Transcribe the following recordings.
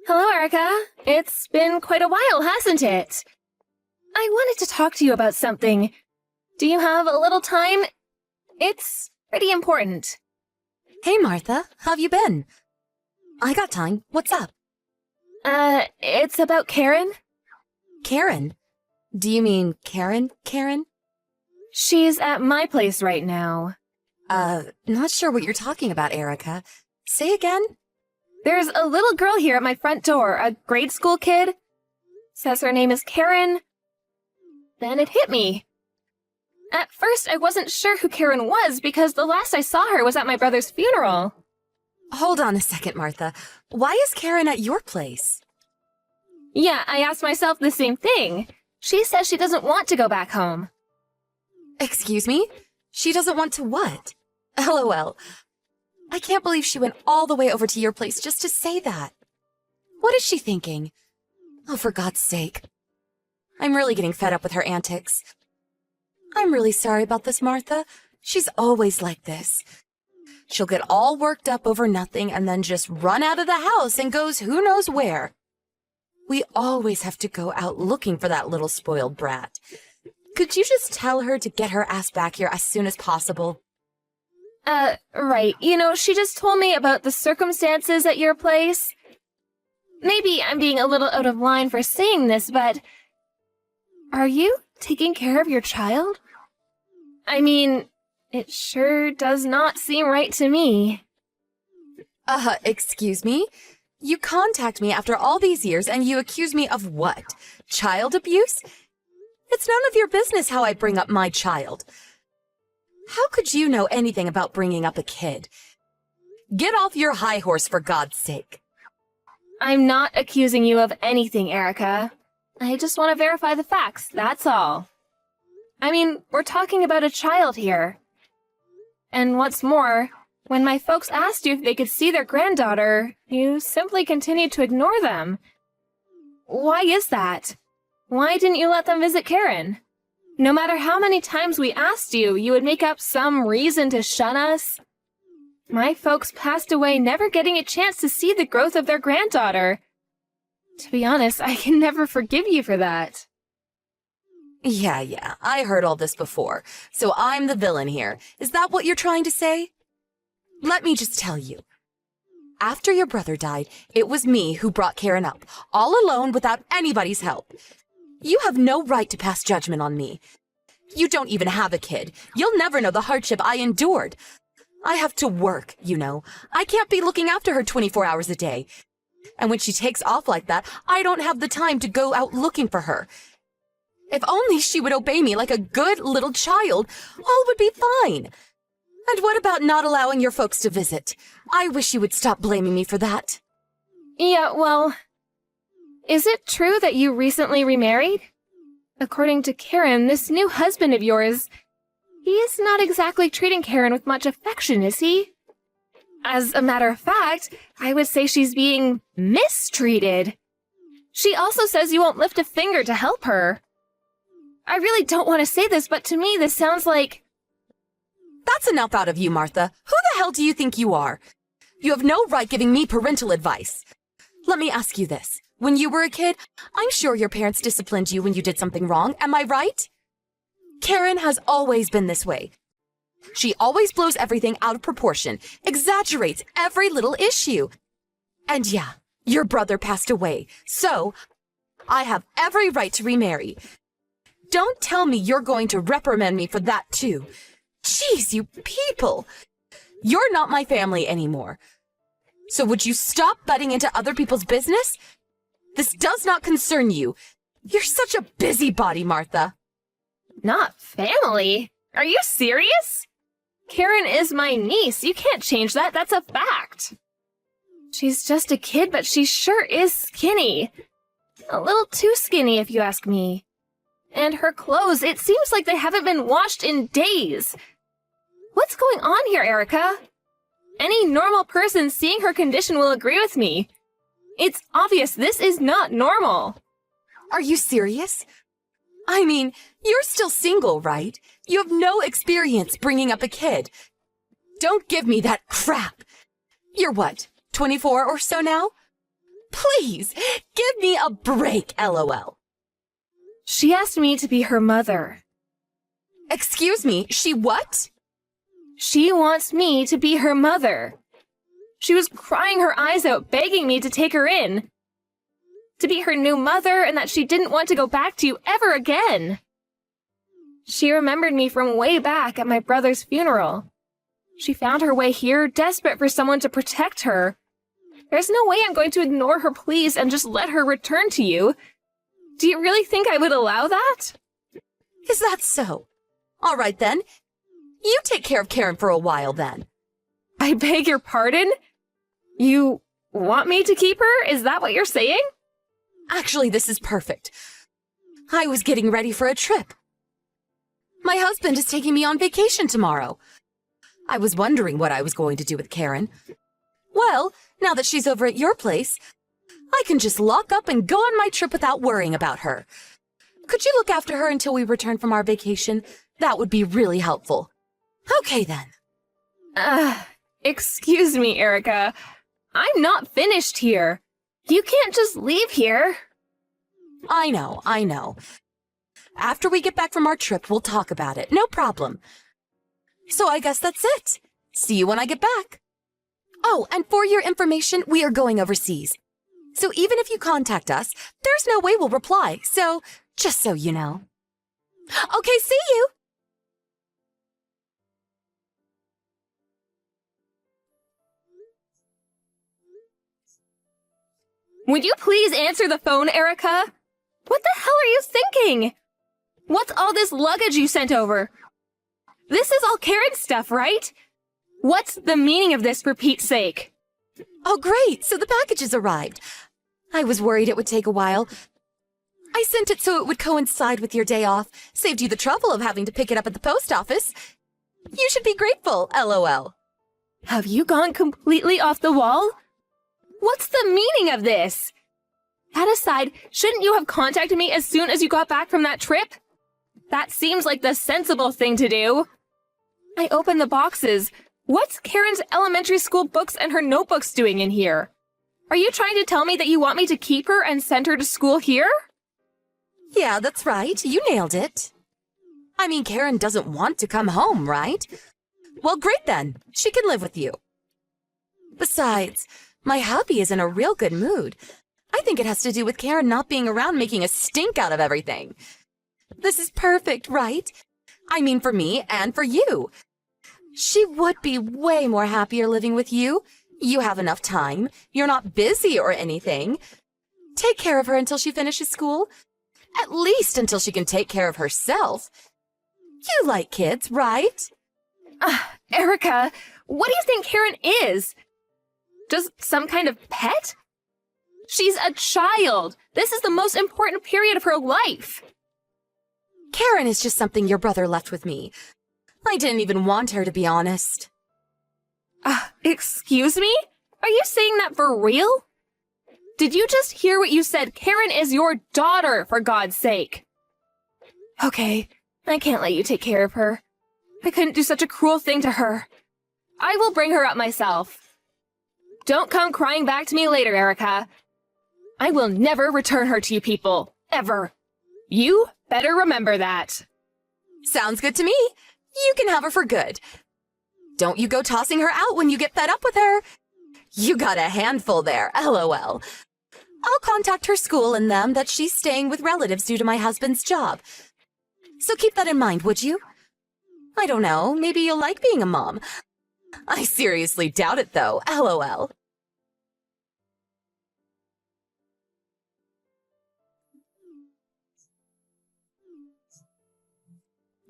Hello, Erica. It's been quite a while, hasn't it? I wanted to talk to you about something. Do you have a little time? It's pretty important. Hey, Martha. How've you been? I got time. What's up? It's about Karen. Karen? Do you mean Karen? She's at my place right now. Not sure what you're talking about, Erica. Say again? There's a little girl here at my front door, a grade school kid. Says her name is Karen. Then it hit me. At first, I wasn't sure who Karen was because the last I saw her was at my brother's funeral. Hold on a second, Martha. Why is Karen at your place? Yeah, I asked myself the same thing. She says she doesn't want to go back home. Excuse me? She doesn't want to what? LOL. I can't believe she went all the way over to your place just to say that. What is she thinking? Oh, for God's sake. I'm really getting fed up with her antics. I'm really sorry about this, Martha. She's always like this. She'll get all worked up over nothing and then just run out of the house and goes who knows where. We always have to go out looking for that little spoiled brat. Could you just tell her to get her ass back here as soon as possible? Right. You know, she just told me about the circumstances at your place. Maybe I'm being a little out of line for saying this, but... Are you taking care of your child? I mean, it sure does not seem right to me. Excuse me? You contact me after all these years and you accuse me of what? Child abuse? It's none of your business how I bring up my child. How could you know anything about bringing up a kid? Get off your high horse, for God's sake. I'm not accusing you of anything, Erica. I just want to verify the facts, that's all. I mean, we're talking about a child here. And what's more, when my folks asked you if they could see their granddaughter, you simply continued to ignore them. Why is that? Why didn't you let them visit Karen? No matter how many times we asked you, you would make up some reason to shun us. My folks passed away never getting a chance to see the growth of their granddaughter. To be honest, I can never forgive you for that. Yeah, I heard all this before, so I'm the villain here. Is that what you're trying to say? Let me just tell you. After your brother died, it was me who brought Karen up, all alone without anybody's help. You have no right to pass judgment on me. You don't even have a kid. You'll never know the hardship I endured. I have to work, you know. I can't be looking after her 24 hours a day. And when she takes off like that, I don't have the time to go out looking for her. If only she would obey me like a good little child, all would be fine. And what about not allowing your folks to visit? I wish you would stop blaming me for that. Yeah, well... Is it true that you recently remarried? According to Karen, this new husband of yours, he is not exactly treating Karen with much affection, is he? As a matter of fact, I would say she's being mistreated. She also says you won't lift a finger to help her. I really don't want to say this, but to me this sounds like... That's enough out of you, Martha. Who the hell do you think you are? You have no right giving me parental advice. Let me ask you this. When you were a kid, I'm sure your parents disciplined you when you did something wrong, am I right? Karen has always been this way. She always blows everything out of proportion, exaggerates every little issue. And yeah, your brother passed away, so I have every right to remarry. Don't tell me you're going to reprimand me for that too. Jeez, you people! You're not my family anymore. So would you stop butting into other people's business? This does not concern you. You're such a busybody, Martha. Not family? Are you serious? Karen is my niece. You can't change that. That's a fact. She's just a kid, but she sure is skinny. A little too skinny, if you ask me. And her clothes, it seems like they haven't been washed in days. What's going on here, Erica? Any normal person seeing her condition will agree with me. It's obvious this is not normal. Are you serious? I mean, you're still single, right? You have no experience bringing up a kid. Don't give me that crap. You're what, 24 or so now? Please, give me a break, LOL. She asked me to be her mother. Excuse me, she what? She wants me to be her mother. She was crying her eyes out, begging me to take her in. To be her new mother, and that she didn't want to go back to you ever again. She remembered me from way back at my brother's funeral. She found her way here, desperate for someone to protect her. There's no way I'm going to ignore her pleas and just let her return to you. Do you really think I would allow that? Is that so? All right then. You take care of Karen for a while then. I beg your pardon? You want me to keep her? Is that what you're saying? Actually, this is perfect. I was getting ready for a trip. My husband is taking me on vacation tomorrow. I was wondering what I was going to do with Karen. Well, now that she's over at your place, I can just lock up and go on my trip without worrying about her. Could you look after her until we return from our vacation? That would be really helpful. Okay then. Excuse me, Erica. I'm not finished here. You can't just leave here. I know. After we get back from our trip, we'll talk about it. No problem. So I guess that's it. See you when I get back. Oh, and for your information, we are going overseas. So even if you contact us, there's no way we'll reply. So, just so you know. Okay, see you! Would you please answer the phone, Erica? What the hell are you thinking? What's all this luggage you sent over? This is all Karen's stuff, right? What's the meaning of this, for Pete's sake? Oh, great! So the package has arrived. I was worried it would take a while. I sent it so it would coincide with your day off. Saved you the trouble of having to pick it up at the post office. You should be grateful, LOL. Have you gone completely off the wall? What's the meaning of this? That aside, shouldn't you have contacted me as soon as you got back from that trip? That seems like the sensible thing to do. I opened the boxes. What's Karen's elementary school books and her notebooks doing in here? Are you trying to tell me that you want me to keep her and send her to school here? Yeah, that's right. You nailed it. I mean, Karen doesn't want to come home, right? Well, great then. She can live with you. Besides, my hubby is in a real good mood. I think it has to do with Karen not being around making a stink out of everything. This is perfect, right? I mean, for me and for you. She would be way more happier living with you. You have enough time. You're not busy or anything. Take care of her until she finishes school. At least until she can take care of herself. You like kids, right? Erica, what do you think Karen is? Just some kind of pet? She's a child. This is the most important period of her life. Karen is just something your brother left with me. I didn't even want her, to be honest. Excuse me? Are you saying that for real? Did you just hear what you said? Karen is your daughter, for God's sake. Okay, I can't let you take care of her. I couldn't do such a cruel thing to her. I will bring her up myself. Don't come crying back to me later, Erica. I will never return her to you people. Ever. You better remember that. Sounds good to me. You can have her for good. Don't you go tossing her out when you get fed up with her. You got a handful there, LOL. I'll contact her school and them that she's staying with relatives due to my husband's job. So keep that in mind, would you? I don't know, maybe you'll like being a mom. I seriously doubt it though, LOL.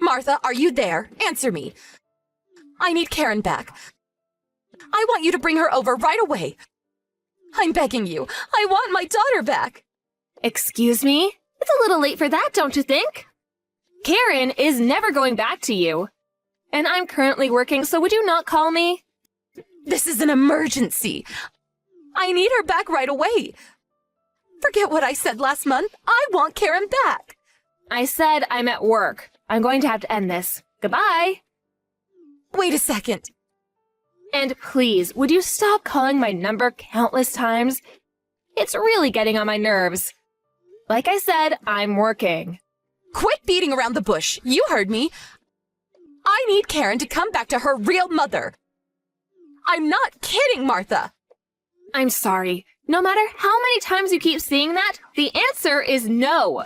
Martha, are you there? Answer me. I need Karen back. I want you to bring her over right away. I'm begging you. I want my daughter back. Excuse me? It's a little late for that, don't you think? Karen is never going back to you. And I'm currently working, so would you not call me? This is an emergency. I need her back right away. Forget what I said last month. I want Karen back. I said I'm at work. I'm going to have to end this. Goodbye. Wait a second. And please, would you stop calling my number countless times? It's really getting on my nerves. Like I said, I'm working. Quit beating around the bush. You heard me. I need Karen to come back to her real mother. I'm not kidding, Martha. I'm sorry. No matter how many times you keep saying that, the answer is no.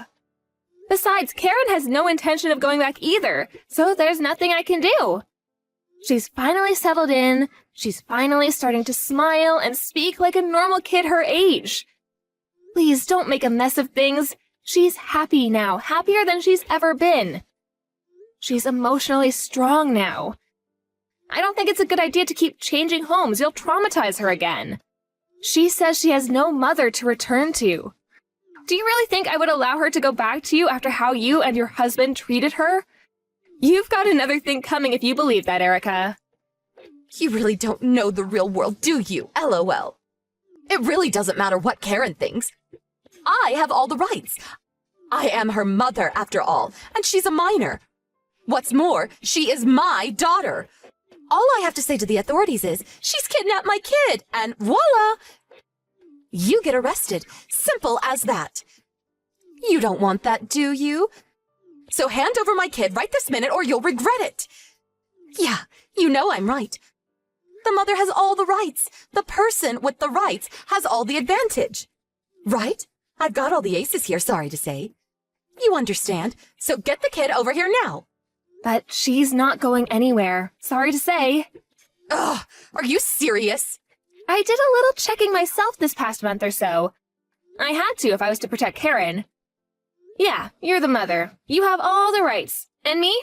Besides, Karen has no intention of going back either, so there's nothing I can do. She's finally settled in. She's finally starting to smile and speak like a normal kid her age. Please don't make a mess of things. She's happy now, happier than she's ever been. She's emotionally strong now. I don't think it's a good idea to keep changing homes. You'll traumatize her again. She says she has no mother to return to. Do you really think I would allow her to go back to you after how you and your husband treated her? You've got another thing coming if you believe that, Erica. You really don't know the real world, do you? LOL. It really doesn't matter what Karen thinks. I have all the rights. I am her mother, after all, and she's a minor. What's more, she is my daughter. All I have to say to the authorities is, she's kidnapped my kid, and voila! You get arrested. Simple as that. You don't want that, do you? So hand over my kid right this minute or you'll regret it. Yeah, you know I'm right. The mother has all the rights. The person with the rights has all the advantage. Right? I've got all the aces here, sorry to say. You understand, so get the kid over here now. But she's not going anywhere. Sorry to say. Ugh, are you serious? I did a little checking myself this past month or so. I had to if I was to protect Karen. Yeah, you're the mother. You have all the rights. And me?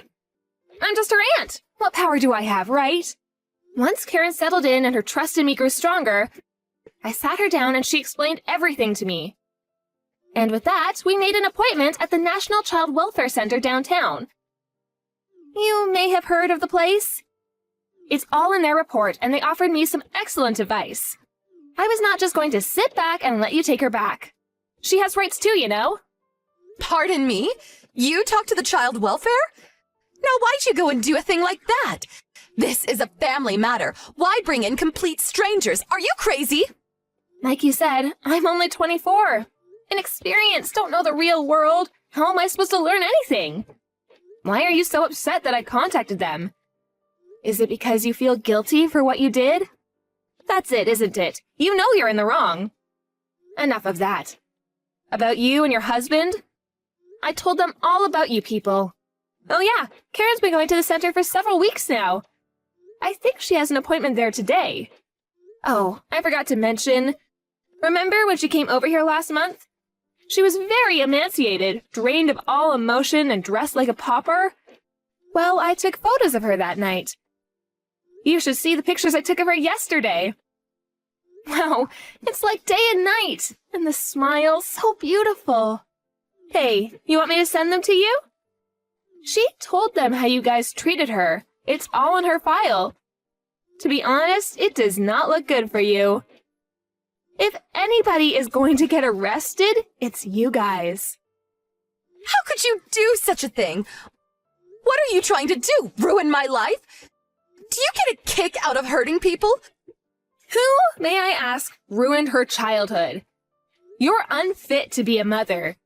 I'm just her aunt. What power do I have, right? Once Karen settled in and her trust in me grew stronger, I sat her down and she explained everything to me. And with that, we made an appointment at the National Child Welfare Center downtown. You may have heard of the place. It's all in their report, and they offered me some excellent advice. I was not just going to sit back and let you take her back. She has rights too, you know. Pardon me? You talk to the child welfare? Now why'd you go and do a thing like that? This is a family matter. Why bring in complete strangers? Are you crazy? Like you said, I'm only 24. Inexperienced, don't know the real world. How am I supposed to learn anything? Why are you so upset that I contacted them? Is it because you feel guilty for what you did? That's it, isn't it? You know you're in the wrong. Enough of that. About you and your husband? I told them all about you people. Oh yeah, Karen's been going to the center for several weeks now. I think she has an appointment there today. Oh, I forgot to mention. Remember when she came over here last month? She was very emaciated, drained of all emotion and dressed like a pauper. Well, I took photos of her that night. You should see the pictures I took of her yesterday. Wow, it's like day and night, and the smile so beautiful. Hey, you want me to send them to you? She told them how you guys treated her. It's all in her file. To be honest, it does not look good for you. If anybody is going to get arrested, it's you guys. How could you do such a thing? What are you trying to do? Ruin my life? Do you get a kick out of hurting people? Who, may I ask, ruined her childhood? You're unfit to be a mother.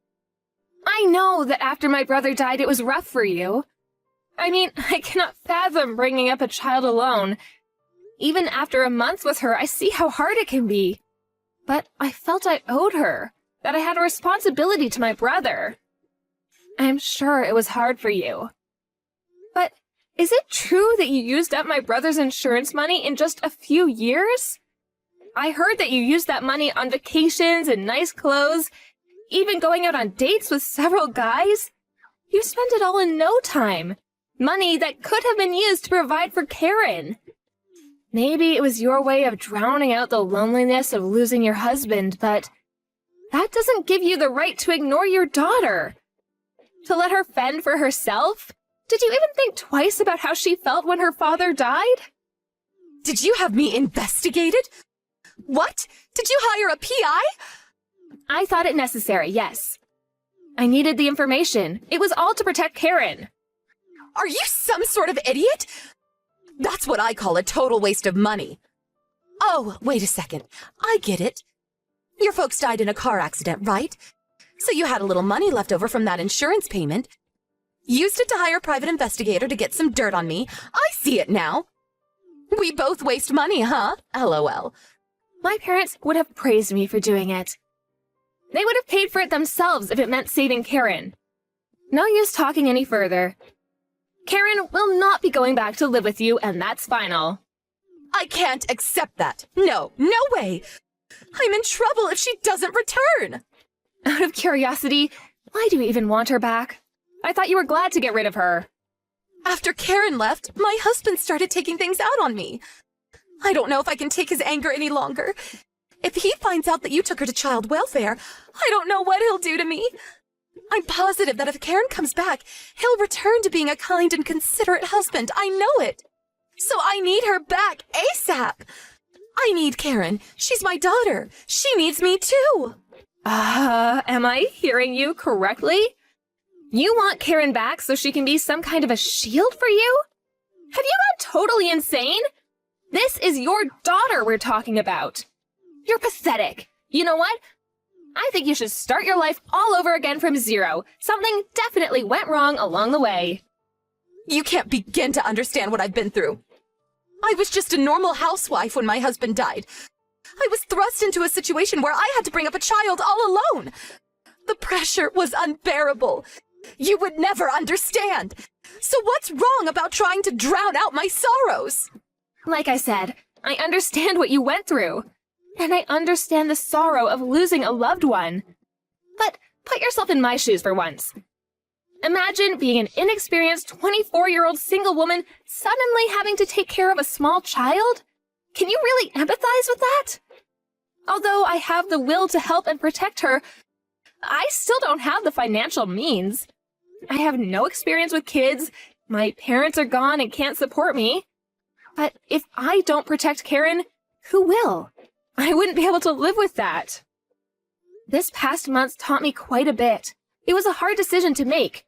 I know that after my brother died, it was rough for you. I mean, I cannot fathom bringing up a child alone. Even after a month with her, I see how hard it can be. But I felt I owed her, that I had a responsibility to my brother. I'm sure it was hard for you. But is it true that you used up my brother's insurance money in just a few years? I heard that you used that money on vacations and nice clothes, even going out on dates with several guys. You spent it all in no time. Money that could have been used to provide for Karen. Maybe it was your way of drowning out the loneliness of losing your husband, but that doesn't give you the right to ignore your daughter. To let her fend for herself? Did you even think twice about how she felt when her father died? Did you have me investigated? What? Did you hire a PI? I thought it necessary, yes. I needed the information. It was all to protect Karen. Are you some sort of idiot? That's what I call a total waste of money. Oh, wait a second. I get it. Your folks died in a car accident, right? So you had a little money left over from that insurance payment. Used it to hire a private investigator to get some dirt on me. I see it now. We both waste money, huh? LOL. My parents would have praised me for doing it. They would have paid for it themselves if it meant saving Karen. No use talking any further. Karen will not be going back to live with you, and that's final. I can't accept that. No way. I'm in trouble if she doesn't return. Out of curiosity, why do you even want her back? I thought you were glad to get rid of her. After Karen left, my husband started taking things out on me. I don't know if I can take his anger any longer. If he finds out that you took her to child welfare, I don't know what he'll do to me. I'm positive that if Karen comes back, he'll return to being a kind and considerate husband. I know it. So I need her back ASAP. I need Karen. She's my daughter. She needs me too. Am I hearing you correctly? You want Karen back so she can be some kind of a shield for you? Have you gone totally insane? This is your daughter we're talking about. You're pathetic. You know what? I think you should start your life all over again from zero. Something definitely went wrong along the way. You can't begin to understand what I've been through. I was just a normal housewife when my husband died. I was thrust into a situation where I had to bring up a child all alone. The pressure was unbearable. You would never understand. So what's wrong about trying to drown out my sorrows? Like I said, I understand what you went through. And I understand the sorrow of losing a loved one. But put yourself in my shoes for once. Imagine being an inexperienced 24-year-old single woman suddenly having to take care of a small child. Can you really empathize with that? Although I have the will to help and protect her, I still don't have the financial means. I have no experience with kids. My parents are gone and can't support me. But if I don't protect Karen, who will? I wouldn't be able to live with that. This past month taught me quite a bit. It was a hard decision to make.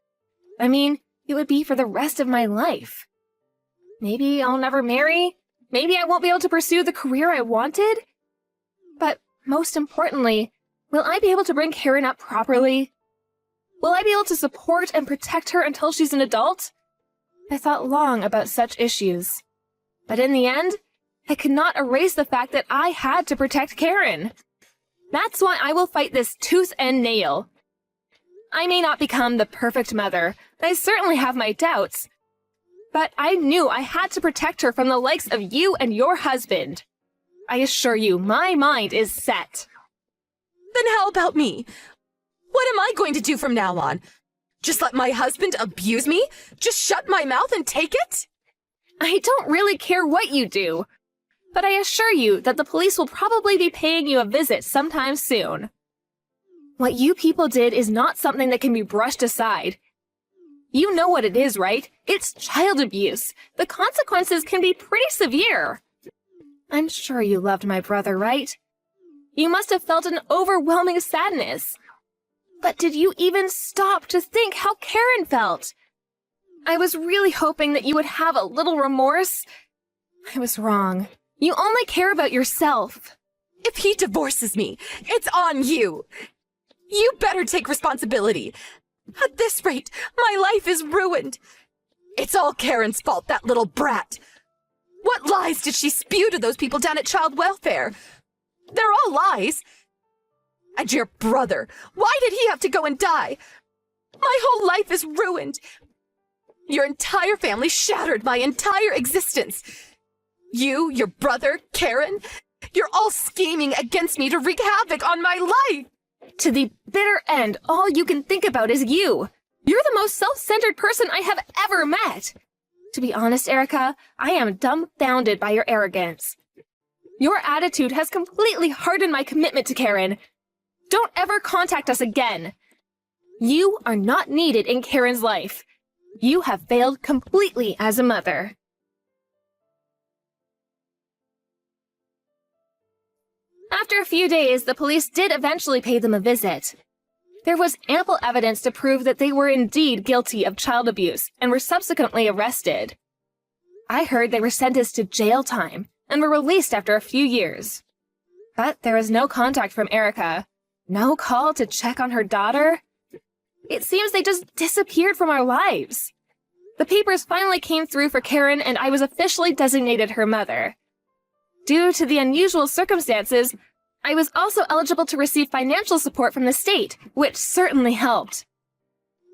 I mean, it would be for the rest of my life. Maybe I'll never marry. Maybe I won't be able to pursue the career I wanted. But most importantly, will I be able to bring Karen up properly? Will I be able to support and protect her until she's an adult? I thought long about such issues. But in the end, I could not erase the fact that I had to protect Karen. That's why I will fight this tooth and nail. I may not become the perfect mother. I certainly have my doubts. But I knew I had to protect her from the likes of you and your husband. I assure you, my mind is set. Then how about me? What am I going to do from now on? Just let my husband abuse me? Just shut my mouth and take it? I don't really care what you do. But I assure you that the police will probably be paying you a visit sometime soon. What you people did is not something that can be brushed aside. You know what it is, right? It's child abuse. The consequences can be pretty severe. I'm sure you loved my brother, right? You must have felt an overwhelming sadness. But did you even stop to think how Karen felt? I was really hoping that you would have a little remorse. I was wrong. You only care about yourself. If he divorces me, it's on you. You better take responsibility. At this rate, my life is ruined. It's all Karen's fault, that little brat. What lies did she spew to those people down at child welfare? They're all lies. And your brother, why did he have to go and die? My whole life is ruined. Your entire family shattered my entire existence. You, your brother, Karen, you're all scheming against me to wreak havoc on my life. To the bitter end, all you can think about is you. You're the most self-centered person I have ever met. To be honest, Erica, I am dumbfounded by your arrogance. Your attitude has completely hardened my commitment to Karen. Don't ever contact us again. You are not needed in Karen's life. You have failed completely as a mother. After a few days, the police did eventually pay them a visit. There was ample evidence to prove that they were indeed guilty of child abuse and were subsequently arrested. I heard they were sentenced to jail time and were released after a few years. But there was no contact from Erica. No call to check on her daughter. It seems they just disappeared from our lives. The papers finally came through for Karen, and I was officially designated her mother. Due to the unusual circumstances, I was also eligible to receive financial support from the state, which certainly helped.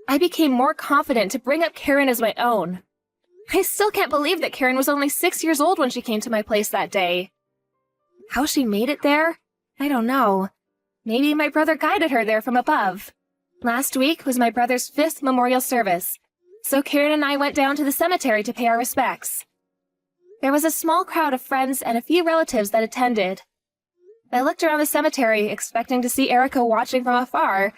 I became more confident to bring up Karen as my own. I still can't believe that Karen was only 6 years old when she came to my place that day. How she made it there? I don't know. Maybe my brother guided her there from above. Last week was my brother's 5th memorial service, so Karen and I went down to the cemetery to pay our respects. There was a small crowd of friends and a few relatives that attended. I looked around the cemetery, expecting to see Erica watching from afar,